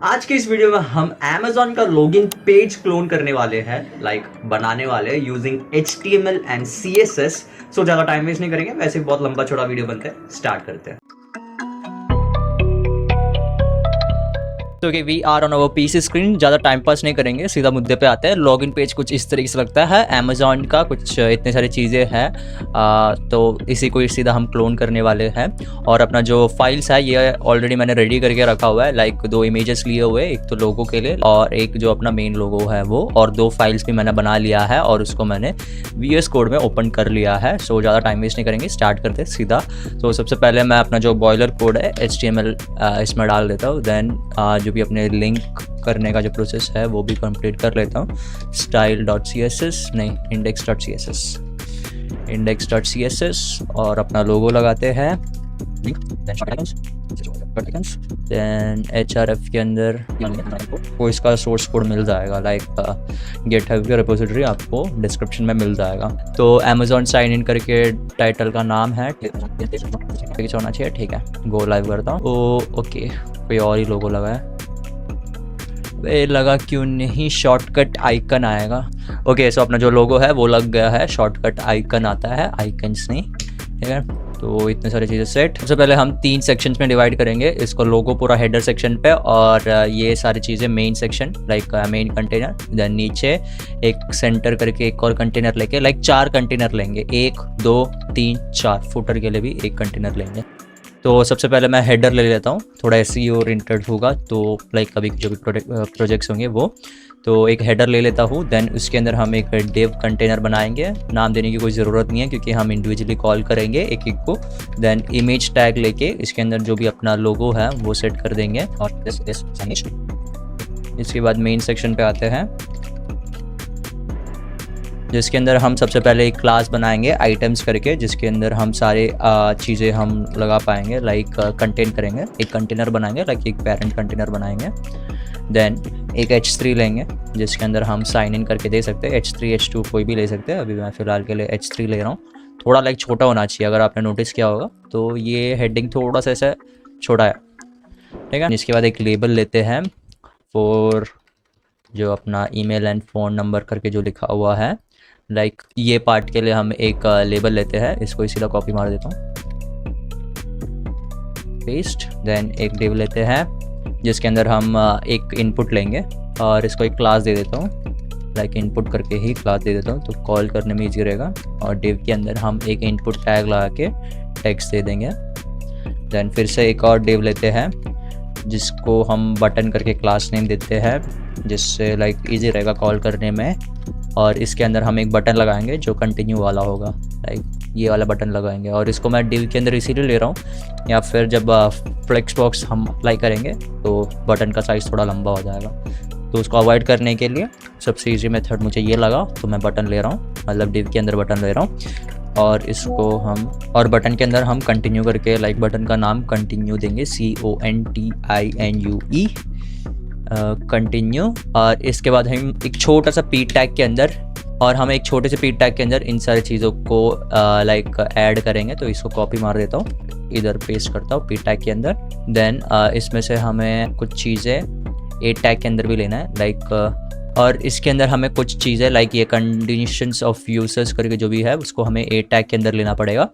आज के इस वीडियो में हम Amazon का लॉगिन पेज क्लोन करने वाले हैं, बनाने वाले हैं यूजिंग HTML एंड CSS। सो ज़्यादा टाइम वेस्ट नहीं करेंगे, वैसे भी बहुत लंबा छोटा वीडियो बनता है। स्टार्ट करते हैं। तो कि we are on our PC screen, ज़्यादा टाइम पास नहीं करेंगे, सीधा मुद्दे पे आते हैं। लॉगिन पेज कुछ इस तरीके से लगता है अमेजॉन का, कुछ इतने सारी चीज़ें हैं। तो इसी को सीधा हम क्लोन करने वाले हैं। और अपना जो फाइल्स है ये ऑलरेडी मैंने रेडी करके रखा हुआ है। दो इमेजेस लिए हुए, एक तो लोगो के लिए और एक जो अपना मेन लोगो है वो, और दो फाइल्स भी मैंने बना लिया है और उसको मैंने VS कोड में ओपन कर लिया है। सो ज़्यादा टाइम वेस्ट नहीं करेंगे, स्टार्ट करते हैं सीधा। तो सबसे पहले मैं अपना जो बॉयलर कोड है HTML इसमें डाल देता हूँ। देन जो भी अपने लिंक करने का जो प्रोसेस है वो भी कंप्लीट कर लेता हूँ। style.css नहीं, index.css और अपना लोगो लगाते हैं। देन href के अंदर को इसका सोर्स कोड मिल जाएगा, GitHub के रिपोजिटरी आपको डिस्क्रिप्शन में मिल जाएगा। तो Amazon साइन इन करके टाइटल का नाम है होना चाहिए, ठीक है। गो लाइव करता हूँ। ओके, कोई और ही लोगो लगा है, लगा क्यों नहीं, शॉर्टकट आइकन आएगा। ओके, सो अपना जो लोगो है वो लग गया है, शॉर्टकट आइकन आता है, आइकन्स नहीं, ठीक है। तो इतने सारी चीज़ें सेट। सबसे पहले हम 3 सेक्शंस में डिवाइड करेंगे इसको। लोगो पूरा हेडर सेक्शन पे, और ये सारी चीज़ें main section, main container. Then नीचे एक सेंटर करके एक और कंटेनर लेके 4 कंटेनर लेंगे, 1 2 3 4। फुटर के लिए भी एक कंटेनर लेंगे। तो सबसे पहले मैं हेडर ले लेता हूँ, थोड़ा SEO ओरिएंटेड होगा, तो कभी जो भी प्रोजेक्ट्स होंगे वो। तो एक हेडर ले लेता हूँ। देन उसके अंदर हम एक डिव कंटेनर बनाएंगे। नाम देने की कोई ज़रूरत नहीं है क्योंकि हम इंडिविजुअली कॉल करेंगे एक एक को। देन इमेज टैग लेके इसके अंदर जो भी अपना लोगो है वो सेट कर देंगे। और इसके बाद मेन सेक्शन पे आते हैं, जिसके अंदर हम सबसे पहले एक क्लास बनाएंगे आइटम्स करके, जिसके अंदर हम सारे चीज़ें हम लगा पाएंगे, कंटेन करेंगे। एक कंटेनर बनाएंगे, एक पेरेंट कंटेनर बनाएंगे। देन एक H3 लेंगे जिसके अंदर हम साइन इन करके दे सकते हैं। H3 H2 कोई भी ले सकते हैं, अभी मैं फ़िलहाल के लिए H3 ले रहा हूँ। थोड़ा छोटा होना चाहिए, अगर आपने नोटिस किया होगा तो ये हेडिंग थोड़ा सा ऐसा छोटा है, ठीक है। इसके बाद एक लेबल लेते हैं फॉर जो अपना ईमेल एंड फ़ोन नंबर करके जो लिखा हुआ है। ये पार्ट के लिए हम एक लेबल लेते हैं, इसको सीधा कॉपी मार देता हूँ, पेस्ट। देन एक डिव लेते हैं जिसके अंदर हम एक इनपुट लेंगे और इसको एक क्लास दे देता हूँ, इनपुट करके ही क्लास दे देता हूँ तो कॉल करने में ईजी रहेगा। और डिव के अंदर हम एक इनपुट टैग लगा के टेक्स्ट दे देंगे। देन फिर से एक और डिव लेते हैं जिसको हम बटन करके क्लास नेम देते हैं, जिससे ईजी रहेगा कॉल करने में। और इसके अंदर हम एक बटन लगाएंगे जो कंटिन्यू वाला होगा, ये वाला बटन लगाएंगे। और इसको मैं डिव के अंदर इसीलिए ले रहा हूँ, या फिर जब फ्लेक्स बॉक्स हम अप्लाई करेंगे तो बटन का साइज़ थोड़ा लंबा हो जाएगा। तो उसको अवॉइड करने के लिए सबसे ईजी मेथड मुझे ये लगा, तो मैं बटन ले रहा हूँ, डिव के अंदर बटन ले रहा हूँ। और इसको हम, और बटन के अंदर हम कंटिन्यू करके बटन का नाम कंटिन्यू देंगे, CONTINUE, कंटिन्यू। और इसके बाद हम एक छोटा सा पी टैग के अंदर, और हम एक छोटे से पी टैग के अंदर इन सारी चीज़ों को ऐड करेंगे। तो इसको कॉपी मार देता हूँ, इधर पेस्ट करता हूँ पी टैग के अंदर। देन इसमें से हमें कुछ चीज़ें ए टैग के अंदर भी लेना है, और इसके अंदर हमें कुछ चीज़ें ये कंडीशंस ऑफ यूजर्स करके जो भी है उसको हमें ए टैग के अंदर लेना पड़ेगा।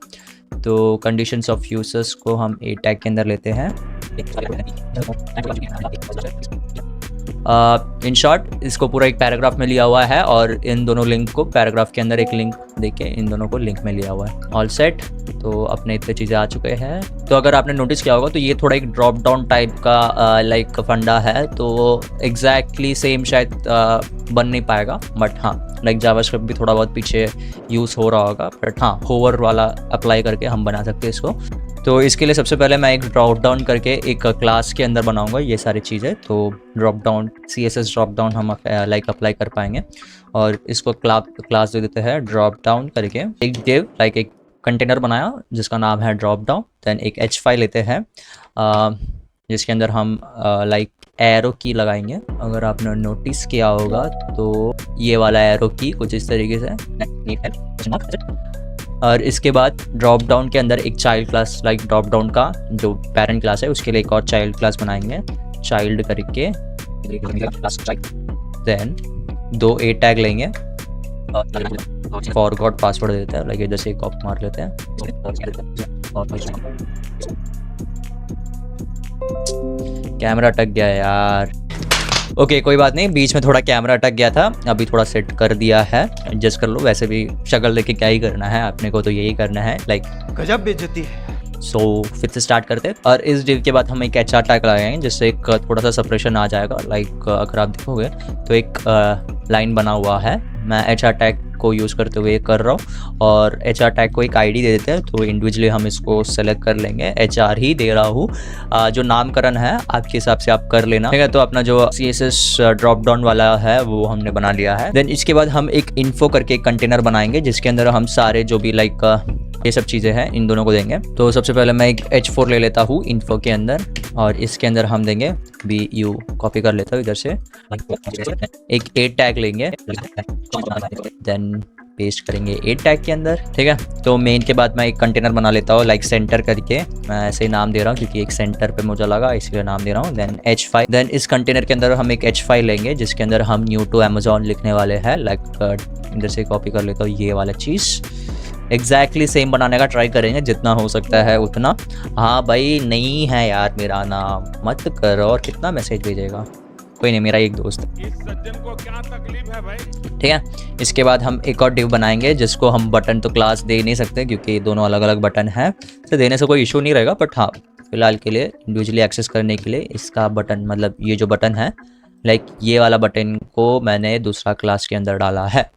तो कंडीशंस ऑफ यूजर्स को हम ए टैग के अंदर लेते हैं। इन शॉर्ट इसको पूरा एक पैराग्राफ में लिया हुआ है, और इन दोनों लिंक को पैराग्राफ के अंदर एक लिंक देके इन दोनों को लिंक में लिया हुआ है। All set. तो अपने इतने चीज़ें आ चुके हैं। तो अगर आपने नोटिस किया होगा तो ये थोड़ा एक ड्रॉप डाउन टाइप का फंडा है, तो एग्जैक्टली सेम शायद बन नहीं पाएगा, बट हाँ जावास्क्रिप्ट भी थोड़ा बहुत पीछे यूज़ हो रहा होगा, बट हाँ होवर वाला अप्लाई करके हम बना सकते हैं इसको। तो इसके लिए सबसे पहले मैं एक ड्रॉप डाउन करके एक क्लास के अंदर बनाऊंगा ये सारी चीज़ें। तो drop down CSS drop down हम अप्लाई कर पाएंगे, और इसको क्लास दे देते हैं ड्रॉप डाउन करके। एक डिव एक कंटेनर बनाया जिसका नाम है ड्रॉप डाउन। देन एक H5 लेते हैं जिसके अंदर हम एरो की लगाएंगे। अगर आपने नोटिस किया होगा तो ये वाला एरो की कुछ इस तरीके से। और इसके बाद ड्रॉप डाउन के अंदर एक चाइल्ड क्लास ड्रॉप डाउन का जो पेरेंट क्लास है उसके लिए एक और चाइल्ड क्लास बनाएंगे। चाइल्ड करके, देन 2 ए टैग लेंगे, फॉरगॉट पासवर्ड देते हैं, लाइक इधर से कॉपी मार लेते हैं। कैमरा अटक गया यार, ओके कोई बात नहीं, बीच में थोड़ा कैमरा अटक गया था, अभी थोड़ा सेट कर दिया है, एडजस्ट कर लो। वैसे भी शक्ल देख के क्या ही करना है, अपने को तो यही करना है, लाइक गजब बेइज्जती है। सो फिर से स्टार्ट करते हैं। और इस डिव के बाद हम एक HR टैग लगाएंगे जिससे एक थोड़ा सा सेपरेशन आ जाएगा। लाइक अगर आप देखोगे तो एक लाइन बना हुआ है, मैं HR टैग को यूज़ करते हुए कर रहा हूँ, और HR टैग को एक ID दे देते हैं। तो इंडिविजुअली हम इसको सेलेक्ट कर लेंगे, HR ही दे रहा हूँ, जो नामकरण है आपके हिसाब से आप कर लेना, ठीक है। तो अपना जो CSS ड्रॉप डाउन वाला है वो हमने बना लिया है। देन इसके बाद हम एक इन्फो करके एक कंटेनर बनाएंगे जिसके अंदर हम सारे जो भी लाइक ये सब चीज़ें हैं इन दोनों को देंगे। तो सबसे पहले मैं एक H4 ले लेता हूँ इन्फो के अंदर, और इसके अंदर हम देंगे BU, कॉपी कर लेता हूँ इधर से, एक A टैग लेंगे, देन पेस्ट करेंगे A टैग के अंदर, ठीक है। तो मेन के बाद मैं एक कंटेनर बना लेता हूँ लाइक सेंटर करके, मैं ऐसे ही नाम दे रहा हूँ क्योंकि एक सेंटर पे मुझे लगा इसलिए नाम दे रहा हूँ। देन H5, देन इस कंटेनर के अंदर हम एक H5 लेंगे जिसके अंदर हम न्यू टू अमेजोन लिखने वाले हैं। लाइक इधर से कॉपी कर लेता हूँ ये वाला चीज़, एग्जैक्टली सेम बनाने का ट्राई करेंगे जितना हो सकता है उतना। हाँ भाई नहीं है यार मेरा नाम, मत करो, और कितना मैसेज भेजेगा, कोई नहीं, मेरा एक दोस्त। इस सज्जन को क्या तकलीफ है भाई। ठीक है, इसके बाद हम एक और डिव बनाएंगे जिसको हम बटन तो क्लास दे नहीं सकते क्योंकि दोनों अलग अलग बटन हैं, तो देने से कोई इशू नहीं रहेगा। बट हाँ फिलहाल के लिए इंडिविजुअली एक्सेस करने के लिए इसका बटन, मतलब ये जो बटन है लाइक ये वाला बटन को मैंने दूसरा क्लास के अंदर डाला है।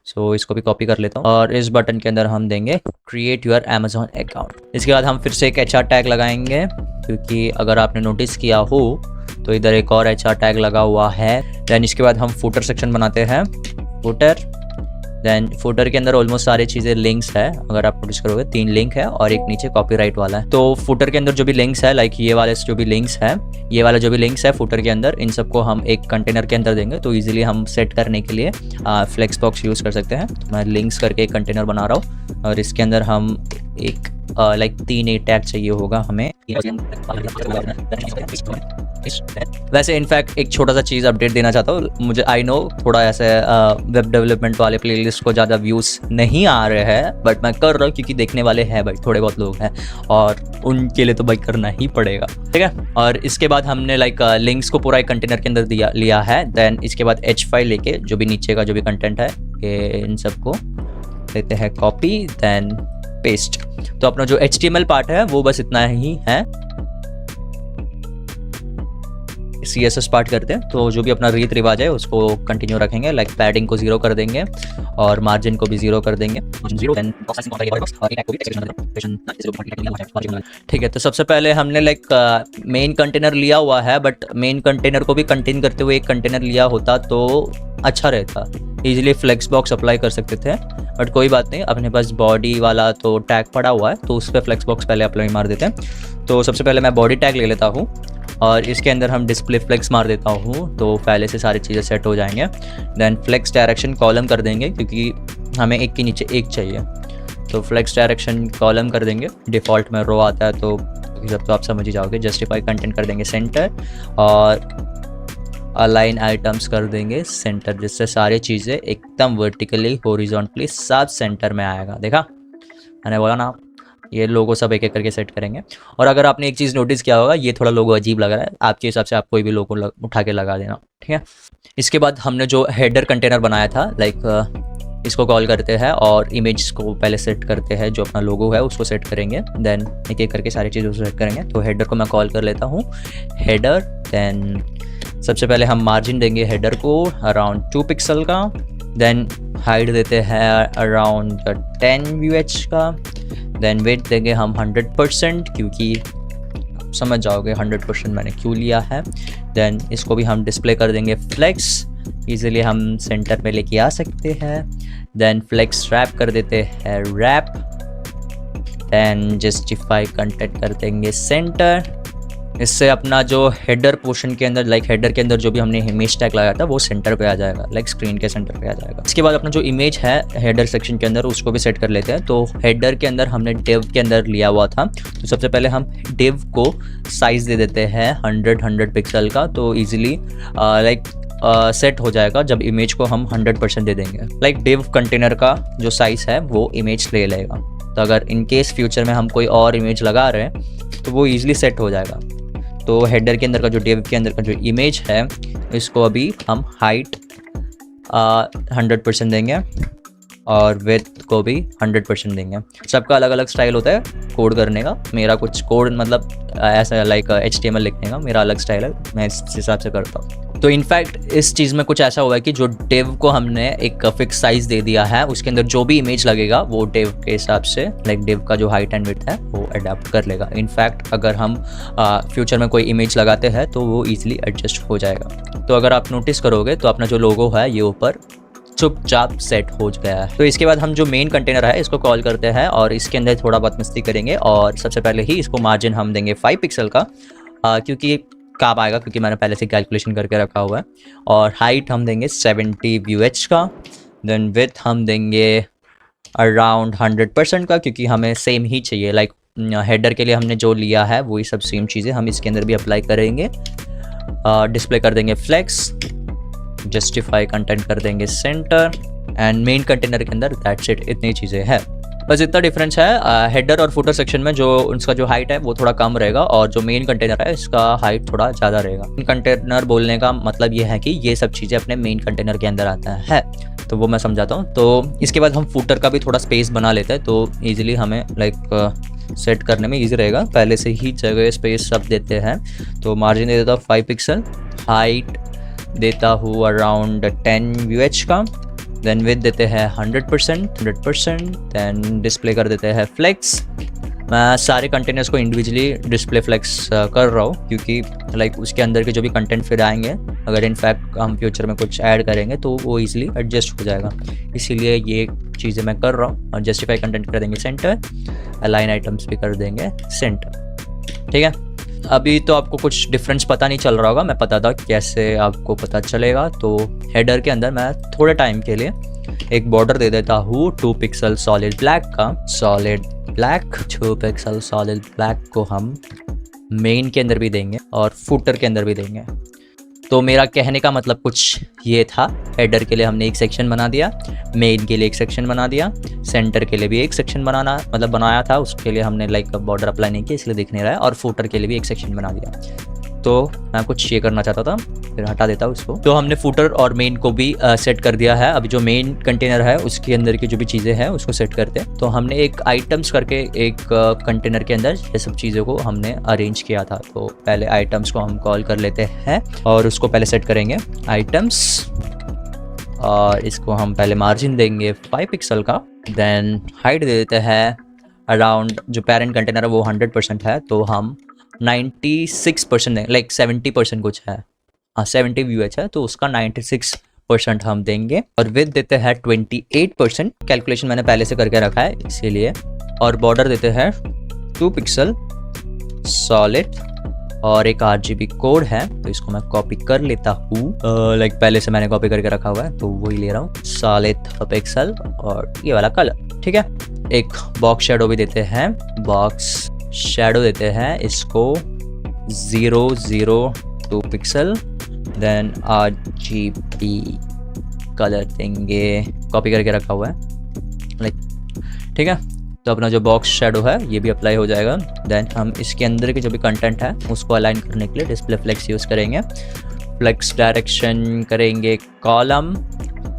सो इसको भी कॉपी कर लेता हूँ, और इस बटन के अंदर हम देंगे क्रिएट योर अमेजोन अकाउंट। इसके बाद हम फिर से एक HR टैग लगाएंगे क्योंकि अगर आपने नोटिस किया हो तो इधर एक और HR टैग लगा हुआ है। देन इसके बाद हम फुटर सेक्शन बनाते हैं, फुटर। देन फुटर के अंदर ऑलमोस्ट सारी चीज़ें लिंक्स है, अगर आप नोटिस करोगे 3 लिंक है और एक नीचे कॉपीराइट वाला है। तो फुटर के अंदर जो भी लिंक्स है लाइक ये वाले जो भी लिंक्स है, ये वाला जो भी लिंक्स है फुटर के अंदर, इन सबको हम एक कंटेनर के अंदर देंगे। तो इजीली हम सेट करने के लिए फ्लेक्स बॉक्स यूज़ कर सकते हैं। तो मैं लिंक्स करके एक कंटेनर बना रहा हूँ, और इसके अंदर हम एक लाइक 3 A टैग चाहिए होगा हमें। वैसे इनफैक्ट एक छोटा सा चीज़ अपडेट देना चाहता हूँ, मुझे आई नो थोड़ा ऐसे वेब डेवलपमेंट वाले प्लेलिस्ट को ज़्यादा व्यूज़ नहीं आ रहे हैं, बट मैं कर रहा हूँ क्योंकि देखने वाले हैं भाई, थोड़े बहुत लोग हैं और उनके लिए तो भाई करना ही पड़ेगा, ठीक है। और इसके बाद हमने लाइक लिंक्स को पूरा एक कंटेनर के अंदर लिया है। देन इसके बाद H5 लेके जो भी नीचे का जो भी कंटेंट है ये इन सबको लेते हैं कॉपी, देन पेस्ट। तो अपना जो HTML पार्ट है वो बस इतना ही है। CSS पार्ट करते हैं, तो जो भी अपना रीत रिवाज है उसको कंटिन्यू रखेंगे। लाइक पैडिंग को 0 कर देंगे और मार्जिन को भी 0 कर देंगे, ठीक है। तो सबसे पहले हमने लाइक मेन कंटेनर लिया हुआ है, बट मेन कंटेनर को भी कंटेन करते हुए एक कंटेनर लिया होता तो अच्छा रहता, इजीली फ्लेक्स बॉक्स अप्लाई कर सकते थे, बट कोई बात नहीं, अपने पास बॉडी वाला तो टैग पड़ा हुआ है तो उस पर फ्लेक्स बॉक्स पहले अप्लाई मार देते हैं। तो सबसे पहले मैं बॉडी टैग ले लेता हूँ और इसके अंदर हम डिस्प्ले फ्लेक्स मार देता हूँ, तो पहले से सारी चीज़ें सेट हो जाएंगे। देन फ्लेक्स डायरेक्शन कॉलम कर देंगे क्योंकि हमें एक के नीचे एक चाहिए, तो फ्लेक्स डायरेक्शन कॉलम कर देंगे। डिफ़ॉल्ट में रो आता है तो जब तो आप समझ ही जाओगे। जस्टिफाई कंटेंट कर देंगे सेंटर, और अलाइन आइटम्स कर देंगे सेंटर, जिससे सारी चीज़ें एकदम वर्टिकली हॉरिजॉन्टली सब सेंटर में आएगा। देखा मैंने बोला ना, ये लोगो सब एक एक करके सेट करेंगे। और अगर आपने एक चीज़ नोटिस किया होगा, ये थोड़ा लोगो अजीब लग रहा है, आपके हिसाब से आप कोई भी लोगो उठा के लगा देना, ठीक है। इसके बाद हमने जो हेडर कंटेनर बनाया था लाइक इसको कॉल करते हैं और इमेज को पहले सेट करते हैं, जो अपना लोगो है उसको सेट करेंगे। देन एक एक करके सारी चीज़ें सेट करेंगे। तो हेडर को मैं कॉल कर लेता हूँ हेडर। देन सबसे पहले हम मार्जिन देंगे हेडर को अराउंड 2 पिक्सल का। देन हाइट देते हैं अराउंड 10 VH का। देन वेट देंगे हम 100% क्योंकि समझ जाओगे 100% मैंने क्यों लिया है। देन इसको भी हम डिस्प्ले कर देंगे फ्लेक्स, इजीली हम सेंटर में लेके आ सकते हैं। देन फ्लेक्स रैप कर देते हैं रैप। देन जस्टिफाई कंटेंट कर देंगे सेंटर। इससे अपना जो हेडर पोर्शन के अंदर लाइक हेडर के अंदर जो भी हमने इमेज टैग लगाया था वो सेंटर पे आ जाएगा, लाइक स्क्रीन के सेंटर पे आ जाएगा। इसके बाद अपना जो इमेज है हेडर सेक्शन के अंदर उसको भी सेट कर लेते हैं। तो हेडर के अंदर हमने डिव के अंदर लिया हुआ था, तो सबसे पहले हम डिव को साइज़ दे देते हैं 100 पिक्सल का, तो ईजिली लाइक सेट हो जाएगा जब इमेज को हम 100% दे देंगे। लाइक डिव कंटेनर का जो साइज़ है वो इमेज ले लेगा। तो अगर इन केस फ्यूचर में हम कोई और इमेज लगा रहे हैं तो वो ईजिली सेट हो जाएगा। तो हेडर के अंदर का जो डिव के अंदर का जो इमेज है इसको अभी हम हाइट 100% देंगे और विड्थ को भी 100% देंगे। सबका अलग अलग स्टाइल होता है कोड करने का। मेरा कुछ कोड मतलब ऐसा लाइक HTML लिखने का मेरा अलग स्टाइल है, मैं इस हिसाब से करता हूँ। तो इनफैक्ट इस चीज़ में कुछ ऐसा हुआ है कि जो डिव को हमने एक फिक्स साइज़ दे दिया है, उसके अंदर जो भी इमेज लगेगा वो डिव के हिसाब से लाइक डिव का जो हाइट एंड विड्थ है वो अडेप्ट कर लेगा। इनफैक्ट अगर हम फ्यूचर में कोई इमेज लगाते हैं तो वो ईजिली एडजस्ट हो जाएगा। तो अगर आप नोटिस करोगे तो अपना जो लोगो है ये ऊपर चुपचाप सेट हो गया है। तो इसके बाद हम जो मेन कंटेनर है इसको कॉल करते हैं और इसके अंदर थोड़ा बहुत मस्ती करेंगे और सबसे पहले ही इसको मार्जिन हम देंगे 5 पिक्सल का, क्योंकि काम आएगा, क्योंकि मैंने पहले से कैलकुलेशन करके रखा हुआ है। और हाइट हम देंगे 70 VH का, देन विड्थ हम देंगे अराउंड 100% का, क्योंकि हमें सेम ही चाहिए। लाइक हेडर के लिए हमने जो लिया है वही सब सेम चीज़ें हम इसके अंदर भी अप्लाई करेंगे। डिस्प्ले कर देंगे फ्लेक्स, जस्टिफाई कंटेंट कर देंगे सेंटर एंड मेन कंटेनर के अंदर दैट्स इट। इतनी चीज़ें हैं, बस इतना डिफरेंस है। हेडर और फुटर सेक्शन में जो उसका जो हाइट है वो थोड़ा कम रहेगा और जो मेन कंटेनर है इसका हाइट थोड़ा ज़्यादा रहेगा। मेन कंटेनर बोलने का मतलब ये है कि ये सब चीज़ें अपने मेन कंटेनर के अंदर आता है, तो वो मैं समझाता हूँ। तो इसके बाद हम फुटर का भी थोड़ा स्पेस बना लेते हैं, तो ईजिली हमें लाइक सेट करने में ईजी रहेगा। पहले से ही जगह स्पेस सब देते हैं, तो मार्जिन दे देता हूँ 5 पिक्सल, हाइट देता हूँ अराउंड 10 VH का, देन विड्थ देते हैं 100%, देन डिस्प्ले कर देते हैं फ्लेक्स। मैं सारे कंटेनर्स को इंडिविजुअली डिस्प्ले फ्लेक्स कर रहा हूँ क्योंकि लाइक उसके अंदर के जो भी कंटेंट फिर आएंगे, अगर इनफैक्ट हम फ्यूचर में कुछ ऐड करेंगे तो वो ईजिली एडजस्ट हो जाएगा, इसीलिए ये चीज़ें मैं कर रहा हूँ। और जस्टिफाई कंटेंट कर देंगे सेंटर, अलाइन आइटम्स भी कर देंगे सेंटर, ठीक है। अभी तो आपको कुछ डिफरेंस पता नहीं चल रहा होगा, मैं बताता कैसे आपको पता चलेगा। तो हेडर के अंदर मैं थोड़े टाइम के लिए एक बॉर्डर दे देता हूँ 2 पिक्सल सॉलिड ब्लैक का, solid black 2 pixel solid black को हम मेन के अंदर भी देंगे और फुटर के अंदर भी देंगे। तो मेरा कहने का मतलब कुछ ये था, हेडर के लिए हमने एक सेक्शन बना दिया, मेन के लिए एक सेक्शन बना दिया, सेंटर के लिए भी एक सेक्शन बनाया था, उसके लिए हमने लाइक बॉर्डर अप्लाई नहीं किया इसलिए दिख नहीं रहा है, और फुटर के लिए भी एक सेक्शन बना दिया। तो मैं कुछ ये करना चाहता था, फिर हटा देता हूँ इसको। तो हमने फुटर और मेन को भी सेट कर दिया है। अभी जो मेन कंटेनर है उसके अंदर की जो भी चीज़ें हैं उसको सेट करते हैं। तो हमने एक आइटम्स करके एक कंटेनर के अंदर ये सब चीज़ों को हमने अरेंज किया था। तो पहले आइटम्स को हम कॉल कर लेते हैं और उसको पहले सेट करेंगे आइटम्स, और इसको हम पहले मार्जिन देंगे 5 पिक्सल का, देन हाइट दे देते हैं अराउंड, जो पेरेंट कंटेनर है वो 100% है तो हम 96% है, लाइक 70% कुछ है, हाँ 70 VH है तो उसका 96% हम देंगे। और विड्थ देते हैं 28%, कैलकुलेशन मैंने पहले से करके रखा है इसीलिए। और बॉर्डर देते हैं 2 पिक्सल सॉलिड और एक RGB कोड है तो इसको मैं कॉपी कर लेता हूँ, लाइक पहले से मैंने कॉपी करके रखा हुआ है तो वही ले रहा हूँ, सॉलिड पिक्सल और ये वाला कलर, ठीक है। एक बॉक्स शेडो भी देते हैं, बॉक्स शेडो देते हैं इसको 002 पिक्सल, देन RGB कलर देंगे, कॉपी करके रखा हुआ है लाइक, ठीक है। तो अपना जो बॉक्स शेडो है ये भी अप्लाई हो जाएगा। देन हम इसके अंदर के जो भी कंटेंट है उसको अलाइन करने के लिए डिस्प्ले फ्लेक्स यूज़ करेंगे। फ्लेक्स डायरेक्शन करेंगे कॉलम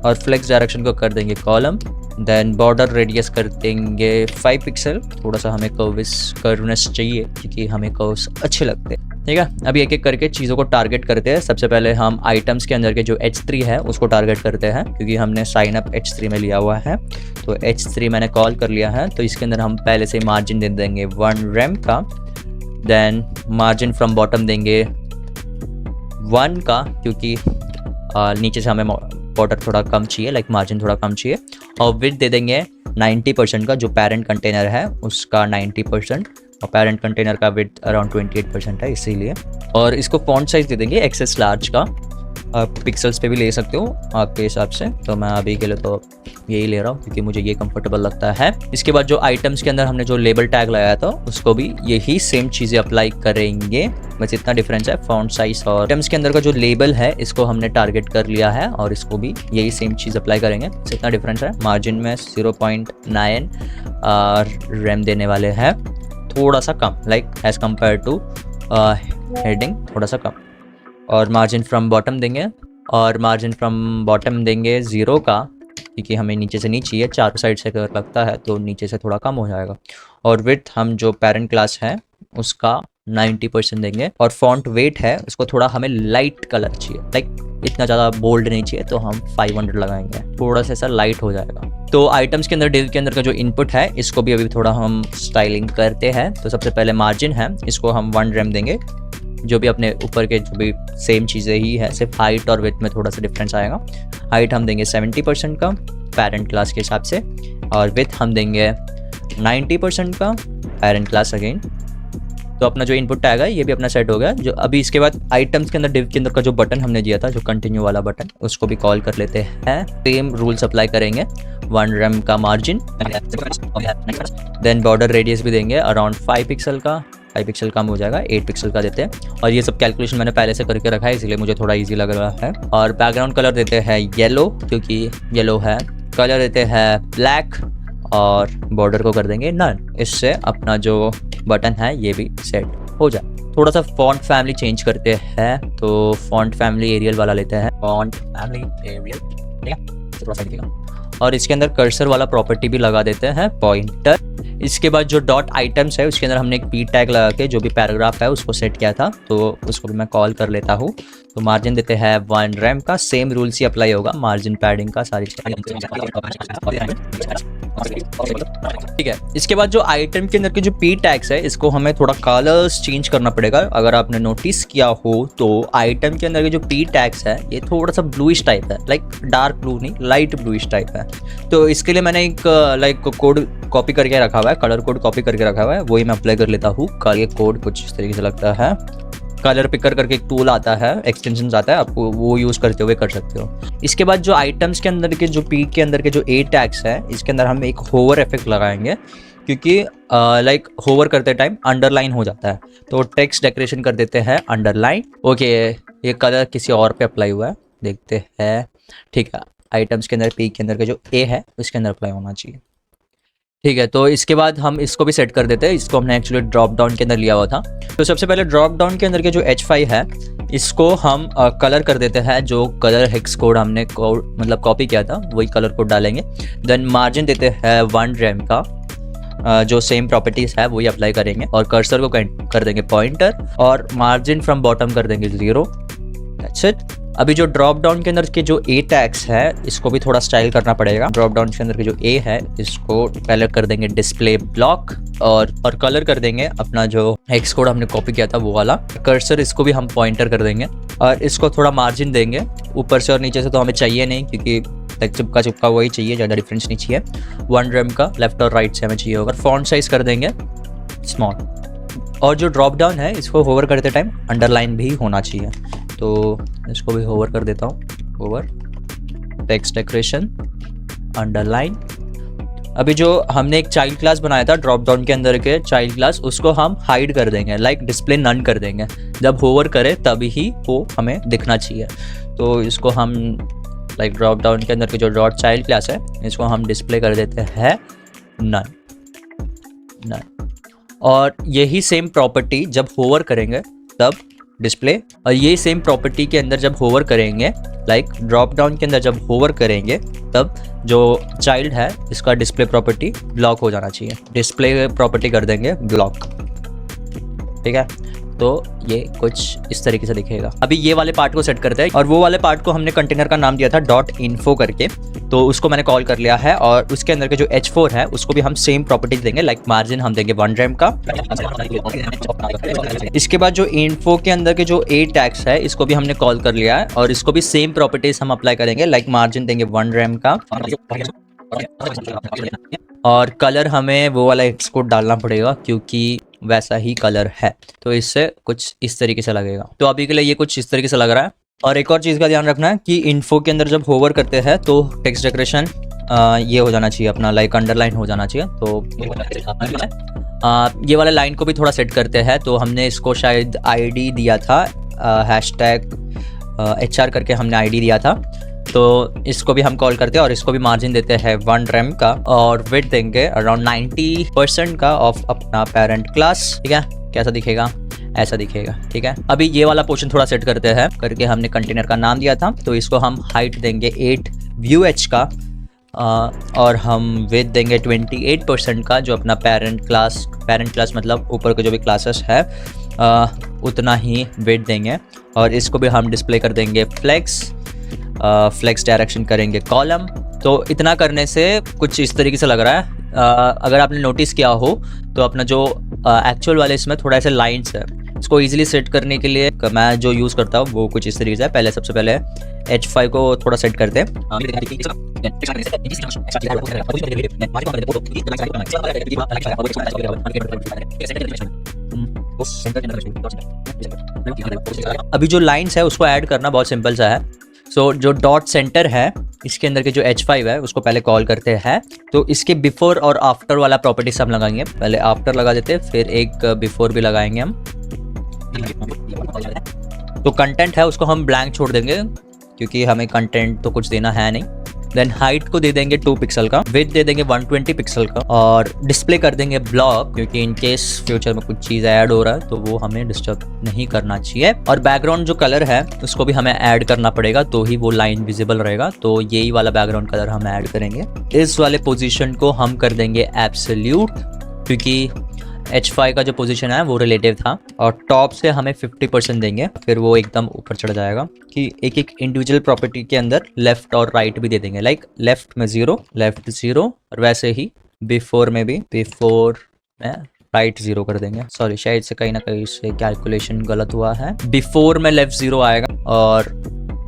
और फ्लेक्स डायरेक्शन को कर देंगे कॉलम। देन बॉर्डर रेडियस कर देंगे 5 पिक्सल, थोड़ा सा हमें कर्वनेस चाहिए क्योंकि हमें कर्व्स अच्छे लगते हैं, ठीक है। अभी एक एक करके चीज़ों को टारगेट करते हैं। सबसे पहले हम आइटम्स के अंदर के जो H3 है उसको टारगेट करते हैं क्योंकि हमने साइन अप H3 में लिया हुआ है। तो H3 मैंने कॉल कर लिया है तो इसके अंदर हम पहले से मार्जिन दे देंगे 1 rem का, देन मार्जिन फ्रॉम बॉटम देंगे 1 का क्योंकि नीचे से हमें बॉर्डर थोड़ा कम चाहिए, लाइक मार्जिन थोड़ा कम चाहिए। और विड्थ दे देंगे 90% का, जो पेरेंट कंटेनर है उसका 90%, और पेरेंट कंटेनर का विड्थ अराउंड 28% है इसीलिए। और इसको फॉन्ट साइज दे देंगे एक्सेस लार्ज का, आप पिक्सल्स पे भी ले सकते हो आपके हिसाब से, तो मैं अभी के लिए तो यही ले रहा हूँ क्योंकि मुझे ये कंफर्टेबल लगता है। इसके बाद जो आइटम्स के अंदर हमने जो लेबल टैग लगाया था उसको भी यही सेम चीज़ें अप्लाई करेंगे, बस इतना डिफरेंस है फॉन्ट साइज। और आइटम्स के अंदर का जो लेबल है इसको हमने टारगेट कर लिया है और इसको भी यही सेम चीज़ अप्लाई करेंगे, बस इतना डिफरेंस है। मार्जिन में 0.9 रैम देने वाले हैं, थोड़ा सा कम like as compared to heading थोड़ा सा कम। और मार्जिन फ्रॉम बॉटम देंगे, और मार्जिन फ्रॉम बॉटम देंगे 0 का, क्योंकि हमें नीचे से नहीं चाहिए, चारों साइड से अगर लगता है तो नीचे से थोड़ा कम हो जाएगा। और विड्थ हम जो पेरेंट क्लास है उसका 90% देंगे। और फॉन्ट वेट है उसको थोड़ा हमें लाइट कलर चाहिए, लाइक इतना ज़्यादा बोल्ड नहीं चाहिए, तो हम 500 लगाएंगे, थोड़ा सा ऐसा लाइट हो जाएगा। तो आइटम्स के अंदर डिव के अंदर का जो इनपुट है इसको भी अभी थोड़ा हम स्टाइलिंग करते हैं। तो सबसे पहले मार्जिन है, इसको हम 1 रैम देंगे, जो भी अपने ऊपर के जो भी सेम चीज़ें ही है, सिर्फ हाइट और विड्थ में थोड़ा सा डिफरेंस आएगा। हाइट हम देंगे 70% का पेरेंट क्लास के हिसाब से, और विड्थ हम देंगे 90% का पेरेंट क्लास अगेन। तो अपना जो इनपुट टैग है ये भी अपना सेट हो गया। जो अभी इसके बाद आइटम्स के अंदर डिव के अंदर का जो बटन हमने दिया था, जो कंटिन्यू वाला बटन, उसको भी कॉल कर लेते हैं। सेम रूल्स अप्लाई करेंगे, 1 रैम का मार्जिन, देन बॉर्डर रेडियस भी देंगे अराउंड 5 पिक्सल का, 5 पिक्सल कम हो जाएगा, 8 पिक्सल का देते हैं। और ये सब कैलकुलेशन मैंने पहले से करके रखा है इसलिए मुझे थोड़ा इजी लग रहा है। और बैकग्राउंड कलर देते हैं येलो, क्योंकि येलो है। कलर देते हैं ब्लैक, और बॉर्डर को कर देंगे नन। इससे अपना जो बटन है ये भी सेट हो जाए। थोड़ा सा फॉन्ट फैमिली चेंज करते हैं, तो फॉन्ट फैमिली एरियल वाला लेते हैं, फॉन्ट फैमिली एरियल, ठीक है, थोड़ा सा दिखेगा। और इसके अंदर कर्सर वाला प्रॉपर्टी भी लगा देते हैं, पॉइंटर। इसके बाद जो डॉट आइटम्स है उसके अंदर हमने एक पी टैग लगा के जो भी पैराग्राफ है उसको सेट किया था, तो उसको भी मैं कॉल कर लेता हूँ। तो मार्जिन देते हैं 1 रैम का, सेम रूल्स ही अप्लाई होगा, मार्जिन पैडिंग का सारी ठीक है। इसके बाद जो आइटम के अंदर के जो पी टैग्स है इसको हमें थोड़ा कलर्स चेंज करना पड़ेगा। अगर आपने नोटिस किया हो तो आइटम के अंदर के जो पी टैग्स है ये थोड़ा सा ब्लूइश टाइप है, लाइक डार्क ब्लू नहीं, लाइट ब्लूइश टाइप है। तो इसके लिए मैंने एक लाइक कोड कॉपी करके रखा हुआ है, कलर कोड कॉपी करके रखा हुआ है, वही मैं अप्लाई कर लेता हूँ। ये कोड कुछ इस तरीके से लगता है, कलर पिकर करके एक टूल आता है, एक्सटेंशन आता है, आपको वो यूज़ करते हुए कर सकते हो। इसके बाद जो आइटम्स के अंदर के जो पी के अंदर के जो ए टैग्स है इसके अंदर हम एक होवर इफेक्ट लगाएंगे, क्योंकि लाइक होवर करते टाइम अंडरलाइन हो जाता है, तो टेक्स्ट डेकोरेशन कर देते हैं अंडरलाइन। ओके, ये कलर किसी और पे अप्लाई हुआ है, देखते हैं। ठीक है, आइटम्स के अंदर पी के अंदर का जो ए है उसके अंदर अप्लाई होना चाहिए। ठीक है, तो इसके बाद हम इसको भी सेट कर देते हैं। इसको हमने एक्चुअली ड्रॉप डाउन के अंदर लिया हुआ था। तो सबसे पहले ड्रॉप डाउन के अंदर के जो H5 है इसको हम कलर कर देते हैं, जो कलर हेक्स कोड हमने मतलब कॉपी किया था वही कलर कोड डालेंगे। देन मार्जिन देते हैं 1 रैम का, जो सेम प्रॉपर्टीज है वही अप्लाई करेंगे, और कर्सर को कर देंगे पॉइंटर, और मार्जिन फ्रॉम बॉटम कर देंगे 0। That's it. अभी जो ड्रॉप डाउन के अंदर के जो ए टैग्स है इसको भी थोड़ा स्टाइल करना पड़ेगा। ड्रॉप डाउन के अंदर के जो ए है इसको पहले कर देंगे डिस्प्ले ब्लॉक, और कलर कर देंगे अपना जो हेक्स कोड हमने कॉपी किया था वो वाला। कर्सर इसको भी हम पॉइंटर कर देंगे, और इसको थोड़ा मार्जिन देंगे ऊपर से और नीचे से, तो हमें चाहिए नहीं क्योंकि चिपका वही चाहिए, ज़्यादा डिफरेंस नहीं चाहिए। 1 रैम का लेफ्ट और राइट से हमें चाहिए होगा। फॉन्ट साइज कर देंगे स्मॉल, और जो ड्रॉप डाउन है इसको होवर करते टाइम अंडरलाइन भी होना चाहिए, तो इसको भी होवर कर देता हूँ, होवर, टेक्स्ट डेकोरेशन, अंडरलाइन। अभी जो हमने एक चाइल्ड क्लास बनाया था ड्रॉप डाउन के अंदर के चाइल्ड क्लास, उसको हम हाइड कर देंगे, लाइक डिस्प्ले नन कर देंगे। जब होवर करे तभी ही वो हमें दिखना चाहिए। तो इसको हम लाइक ड्रॉप डाउन के अंदर की जो डॉट चाइल्ड क्लास है इसको हम डिस्प्ले कर देते हैं नन। और यही सेम प्रॉपर्टी जब होवर करेंगे तब डिस्प्ले, और ये सेम प्रॉपर्टी के अंदर जब होवर करेंगे, लाइक ड्रॉप डाउन के अंदर जब होवर करेंगे तब जो चाइल्ड है इसका डिस्प्ले प्रॉपर्टी ब्लॉक हो जाना चाहिए। डिस्प्ले प्रॉपर्टी कर देंगे ब्लॉक। ठीक है, तो ये कुछ इस तरीके से दिखेगा। अभी ये वाले पार्ट को सेट करते हैं, और वो वाले पार्ट को हमने कंटेनर का नाम दिया था .info करके, तो उसको मैंने कॉल कर लिया है। और उसके अंदर के जो H4 है उसको भी हम सेम प्रॉपर्टीज देंगे, लाइक मार्जिन हम देंगे 1 रैम का। इसके बाद जो इन्फो के अंदर के जो ए टैग्स है इसको भी हमने कॉल कर लिया है, और इसको भी सेम प्रॉपर्टीज हम अप्लाई करेंगे, लाइक मार्जिन देंगे 1 रैम का। और कलर हमें वो वाला एक्सकोड डालना पड़ेगा क्योंकि वैसा ही कलर है, तो इससे कुछ इस तरीके से लगेगा। तो अभी के लिए ये कुछ इस तरीके से लग रहा है। और एक और चीज़ का ध्यान रखना है कि इन्फो के अंदर जब होवर करते हैं तो टेक्स्ट डेकोरेशन ये हो जाना चाहिए अपना, लाइक अंडरलाइन हो जाना चाहिए। तो ये वाला लाइन को भी थोड़ा सेट करते हैं। तो हमने इसको शायद आईडी दिया था, हैशटैग HR करके हमने आईडी दिया था, तो इसको भी हम कॉल करते हैं और इसको भी मार्जिन देते हैं 1 रेम का और विड्थ देंगे अराउंड 90% का ऑफ अपना पेरेंट क्लास। ठीक है, कैसा दिखेगा? ऐसा दिखेगा। ठीक है, अभी ये वाला पोर्शन थोड़ा सेट करते हैं करके हमने कंटेनर का नाम दिया था, तो इसको हम हाइट देंगे 8 VH का और हम विड्थ देंगे 28% का, जो अपना पेरेंट क्लास मतलब ऊपर के जो भी क्लासेस है उतना ही विड्थ देंगे। और इसको भी हम डिस्प्ले कर देंगे फ्लेक्स डायरेक्शन करेंगे कॉलम। तो इतना करने से कुछ इस तरीके से लग रहा है। अगर आपने नोटिस किया हो तो अपना जो एक्चुअल वाले इसमें थोड़ा ऐसे लाइंस है, इसको इजीली सेट करने के लिए मैं जो यूज़ करता हूँ वो कुछ इस तरीके से है। पहले सबसे पहले H5 को थोड़ा सेट करते हैं। अभी जो लाइंस है उसको ऐड करना बहुत सिंपल सा है। सो जो डॉट सेंटर है इसके अंदर के जो H5 है उसको पहले कॉल करते हैं। तो इसके बिफोर और आफ्टर वाला प्रॉपर्टीज हम लगाएंगे। पहले आफ्टर लगा देते हैं, फिर एक बिफोर भी लगाएंगे हम। तो कंटेंट है उसको हम ब्लैंक छोड़ देंगे क्योंकि हमें कंटेंट तो कुछ देना है नहीं। देन हाइट को दे देंगे 2 पिक्सल का, विड्थ दे देंगे 120 पिक्सल का और डिस्प्ले कर देंगे ब्लॉक, क्योंकि इन केस फ्यूचर में कुछ चीज़ ऐड हो रहा है तो वो हमें डिस्टर्ब नहीं करना चाहिए। और बैकग्राउंड जो कलर है उसको भी हमें ऐड करना पड़ेगा, तो ही वो लाइन विजिबल रहेगा। तो यही वाला बैकग्राउंड कलर हम ऐड करेंगे। इस वाले पोजीशन को हम कर देंगे एब्सोल्यूट, क्योंकि H5 का जो पोजीशन है वो रिलेटिव था। और टॉप से हमें 50% देंगे, फिर वो एकदम ऊपर चढ़ जाएगा। कि एक एक इंडिविजुअल प्रॉपर्टी के अंदर लेफ्ट और राइट भी दे देंगे, लाइक लेफ्ट में 0, लेफ्ट 0, और वैसे ही बिफोर में भी बिफोर में राइट 0 कर देंगे। सॉरी, शायद से कहीं ना कहीं से कैलकुलेशन गलत हुआ है। बिफोर में लेफ्ट 0 आएगा और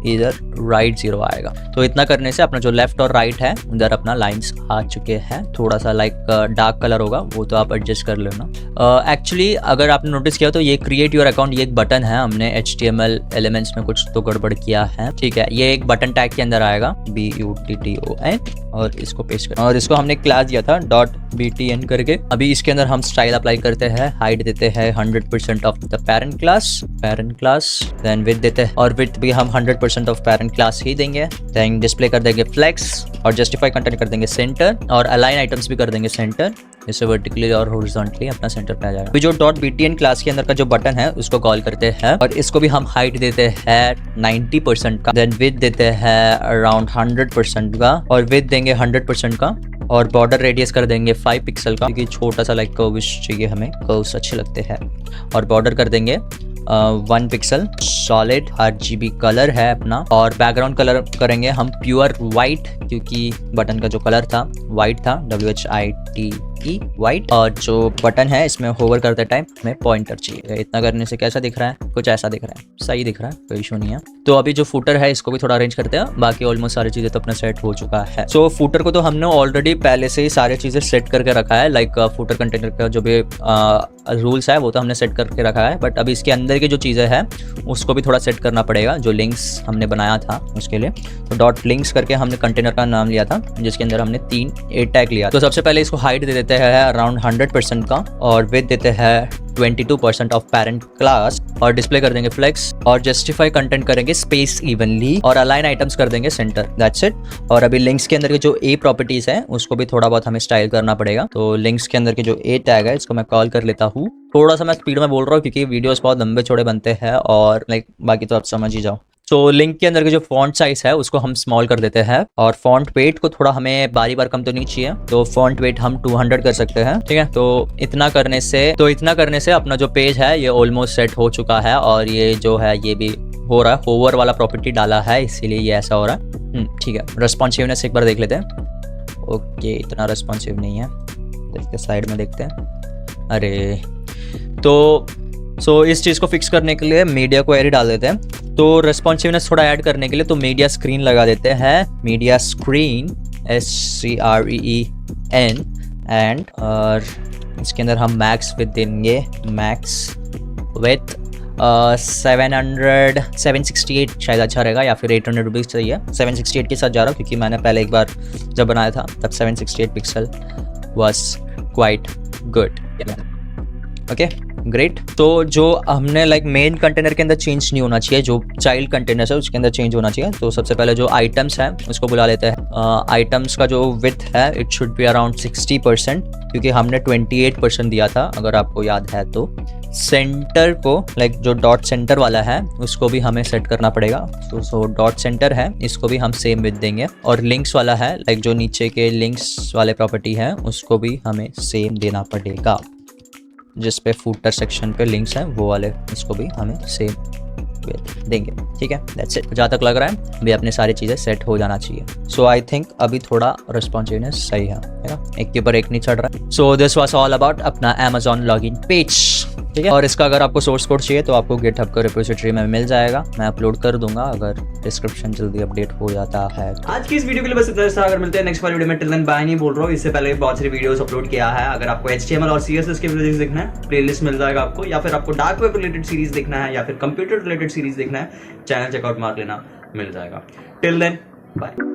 इधर राइट 0 आएगा। तो इतना करने से अपना जो लेफ्ट और राइट है उधर अपना लाइंस आ चुके हैं। थोड़ा सा लाइक डार्क कलर होगा, वो तो आप एडजस्ट कर लेना। एक्चुअली अगर आपने नोटिस किया तो ये क्रिएट योर अकाउंट, ये एक बटन है, हमने HTML एलिमेंट्स में कुछ तो गड़बड़ किया है। ठीक है, ये एक बटन टैग के अंदर आएगा BUTTON और इसको पेस्ट कर, और इसको हमने क्लास दिया था .btn करके। अभी इसके अंदर हम स्टाइल अप्लाई करते हैं, हाइट देते हैं 100% of the parent class, then width देते हैं और विड्थ भी हम 100% ऑफ पेरेंट क्लास ही देंगे। देन डिस्प्ले कर देंगे फ्लेक्स और जस्टिफाई कंटेंट कर देंगे सेंटर और अलाइन आइटम्स भी कर देंगे सेंटर। इससे वर्टिकली और हॉरिजॉन्टली अपना सेंटर पे आ जाएगा। अभी जो .btn क्लास के अंदर का जो बटन है उसको कॉल करते हैं और इसको भी हम हाइट देते हैं 90% का, देन विड्थ देते हैं अराउंड 100% का और विड्थ देंगे 100% का और बॉर्डर रेडियस कर देंगे 5 पिक्सल का, क्योंकि छोटा सा लाइक कर्व्स चाहिए हमें, कर्व्स अच्छे लगते हैं। और बॉर्डर कर देंगे 1 पिक्सल। सॉलिड RGB कलर है अपना और बैकग्राउंड कलर करेंगे हम प्योर वाइट, क्योंकि बटन का जो कलर था वाइट था, WHITE वाइट। और जो बटन है इसमें होवर करते टाइम हमें पॉइंटर चाहिए। इतना करने से कैसा दिख रहा है? कुछ ऐसा दिख रहा है, सही दिख रहा है, कोई इशू नहीं है। तो अभी जो फुटर है इसको भी थोड़ा अरेंज करते हैं, बाकी ऑलमोस्ट सारी चीज़ें तो अपना सेट हो चुका है। सो फुटर को तो हमने ऑलरेडी पहले से ही सारी चीज़ें सेट करके रखा है, लाइक फुटर कंटेनर का जो भी रूल्स है वो तो हमने सेट करके रखा है, बट अभी इसके अंदर की जो चीज़ें हैं उसको भी थोड़ा सेट करना पड़ेगा, जो लिंक्स हमने बनाया था उसके लिए। तो डॉट लिंक्स करके हमने कंटेनर का नाम लिया था, जिसके अंदर हमने 3 A टैग लिया। तो सबसे पहले इसको हाइट दे देते हैं अराउंड 100% का और विड्थ देते हैं 22% ऑफ पेरेंट क्लास और डिस्प्ले कर देंगे फ्लेक्स और जस्टिफाई कंटेंट करेंगे स्पेस इवनली और अलाइन आइटम्स कर देंगे सेंटर। That's it. और अभी लिंक्स के अंदर के जो A प्रॉपर्टीज है उसको भी थोड़ा बहुत हमें स्टाइल करना पड़ेगा। तो लिंक्स के अंदर के जो A टैग है इसको मैं कॉल कर लेता हूँ। थोड़ा सा मैं स्पीड में बोल रहा हूँ क्योंकि वीडियोस बहुत लंबे चौड़े बनते हैं और लाइक बाकी तो आप समझ ही जाओ। तो लिंक के अंदर के जो फॉन्ट साइज है उसको हम स्मॉल कर देते हैं और फॉन्ट वेट को थोड़ा हमें बारी बार कम तो नहीं चाहिए, तो फॉन्ट वेट हम 200 कर सकते हैं। ठीक है, तो इतना करने से अपना जो पेज है ये ऑलमोस्ट सेट हो चुका है और ये जो है ये भी हो रहा है। होवर वाला प्रॉपर्टी डाला है इसीलिए ये ऐसा हो रहा है। ठीक है, रेस्पॉन्सिवनेस एक बार देख लेते हैं। ओके, इतना रेस्पॉन्सिव नहीं है, देखते साइड में देखते हैं। अरे तो इस चीज़ को फिक्स करने के लिए मीडिया क्वेरी डाल देते हैं। तो रेस्पॉन्सिवनेस थोड़ा ऐड करने के लिए तो मीडिया स्क्रीन लगा देते हैं। मीडिया स्क्रीन SCREEN एंड और इसके अंदर हम मैक्स विद देंगे, मैक्स विथ 768 शायद अच्छा रहेगा, या फिर 800 रुपीज़ चाहिए। 768 के साथ जा रहा हूँ क्योंकि मैंने पहले एक बार जब बनाया था तब 768 pixel was quite good. Okay great. तो जो हमने लाइक मेन कंटेनर के अंदर चेंज नहीं होना चाहिए, जो चाइल्ड कंटेनर है उसके अंदर चेंज होना चाहिए। तो सबसे पहले जो आइटम्स हैं उसको बुला लेते हैं। आइटम्स का जो विथ है इट शुड बी अराउंड 60%, क्योंकि हमने 28% दिया था अगर आपको याद है। तो सेंटर को लाइक जो डॉट सेंटर वाला है उसको भी हमें सेट करना पड़ेगा। तो डॉट सेंटर है इसको भी हम सेम विथ देंगे, और लिंक्स वाला है लाइक जो नीचे के लिंक्स वाले प्रॉपर्टी है उसको भी हमें सेम देना पड़ेगा। जिस पे फूटर सेक्शन पे लिंक्स हैं वो वाले इसको भी हमें सेम देंगे। ठीक है, दैट्स इट। जहाँ तक लग रहा है अभी अपनी सारी चीज़ें सेट हो जाना चाहिए। सो आई थिंक अभी थोड़ा रिस्पॉन्सिवनेस सही है ना, एक के ऊपर एक नहीं चढ़ रहा है। So this was all about अपना अमेजॉन लॉगिन पेज। ठीक है, और इसका अगर आपको सोर्स कोड चाहिए तो आपको गिटहब का रिपोजिटरी में मिल जाएगा, मैं अपलोड कर दूंगा अगर डिस्क्रिप्शन जल्दी अपडेट हो जाता है। आज की इस वीडियो के लिए बस इतना था। अगर मिलते हैं नेक्स्ट वाली वीडियो में, टिल देन बाय नहीं बोल रहा हूँ, इससे पहले बहुत सारी वीडियोस अपलोड किया है। अगर आपको HTML और CSS के वीडियोस देखना है प्लेलिस्ट मिल जाएगा आपको, या फिर आपको डार्क वेब रिलेटेड सीरीज देखना है या फिर कंप्यूटर रिलेटेड सीरीज देखना है, चैनल चेकआउट मार लेना, मिल जाएगा। Till then bye.